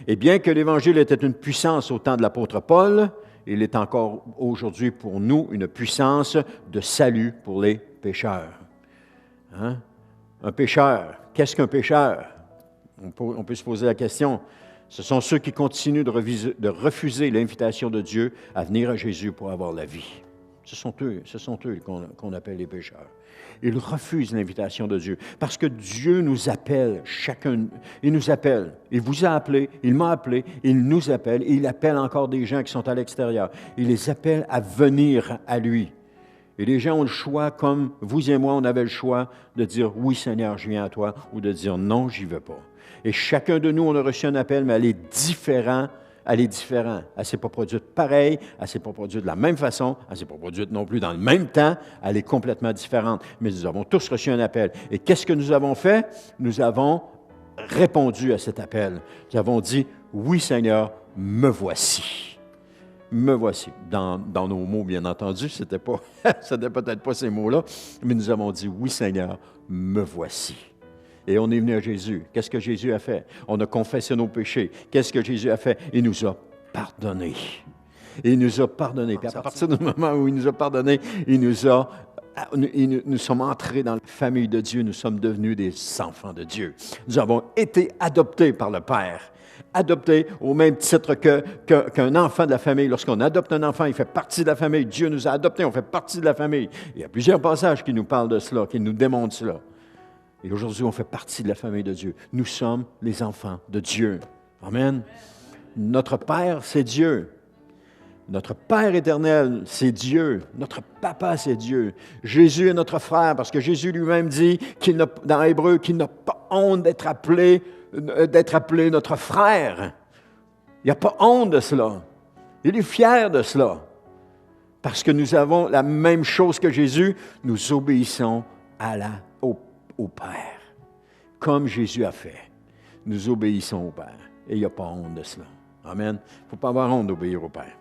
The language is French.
Et bien que l'Évangile était une puissance au temps de l'apôtre Paul, il est encore aujourd'hui pour nous une puissance de salut pour les pécheurs. Hein? Un pécheur, qu'est-ce qu'un pécheur? On peut se poser la question. Ce sont ceux qui continuent de refuser l'invitation de Dieu à venir à Jésus pour avoir la vie. Ce sont eux qu'on appelle les pécheurs. Ils refusent l'invitation de Dieu parce que Dieu nous appelle, chacun, il nous appelle. Il vous a appelé, il m'a appelé, il nous appelle, et il appelle encore des gens qui sont à l'extérieur. Il les appelle à venir à lui. Et les gens ont le choix, comme vous et moi, on avait le choix de dire « Oui, Seigneur, je viens à toi » ou de dire « Non, j'y vais pas ». Et chacun de nous, on a reçu un appel, mais elle est différente. Elle est différente. Elle ne s'est pas produite pareil, elle ne s'est pas produite de la même façon, elle ne s'est pas produite non plus dans le même temps, elle est complètement différente. Mais nous avons tous reçu un appel. Et qu'est-ce que nous avons fait? Nous avons répondu à cet appel. Nous avons dit « Oui, Seigneur, me voici ». Me voici. Dans nos mots, bien entendu, ce n'était peut-être pas ces mots-là, mais nous avons dit « Oui, Seigneur, me voici ». Et on est venu à Jésus. Qu'est-ce que Jésus a fait? On a confessé nos péchés. Qu'est-ce que Jésus a fait? Il nous a pardonnés. Il nous a pardonnés. Puis à partir du moment où il nous a pardonnés, nous sommes entrés dans la famille de Dieu. Nous sommes devenus des enfants de Dieu. Nous avons été adoptés par le Père. Adoptés au même titre qu'un enfant de la famille. Lorsqu'on adopte un enfant, il fait partie de la famille. Dieu nous a adoptés, on fait partie de la famille. Il y a plusieurs passages qui nous parlent de cela, qui nous démontrent cela. Et aujourd'hui, on fait partie de la famille de Dieu. Nous sommes les enfants de Dieu. Amen. Notre Père, c'est Dieu. Notre Père éternel, c'est Dieu. Notre Papa, c'est Dieu. Jésus est notre frère, parce que Jésus lui-même dit, dans Hébreu, qu'il n'a pas honte d'être appelé notre frère. Il n'a pas honte de cela. Il est fier de cela. Parce que nous avons la même chose que Jésus, nous obéissons au Père, comme Jésus a fait. Nous obéissons au Père. Et il n'y a pas honte de cela. Amen. Il ne faut pas avoir honte d'obéir au Père.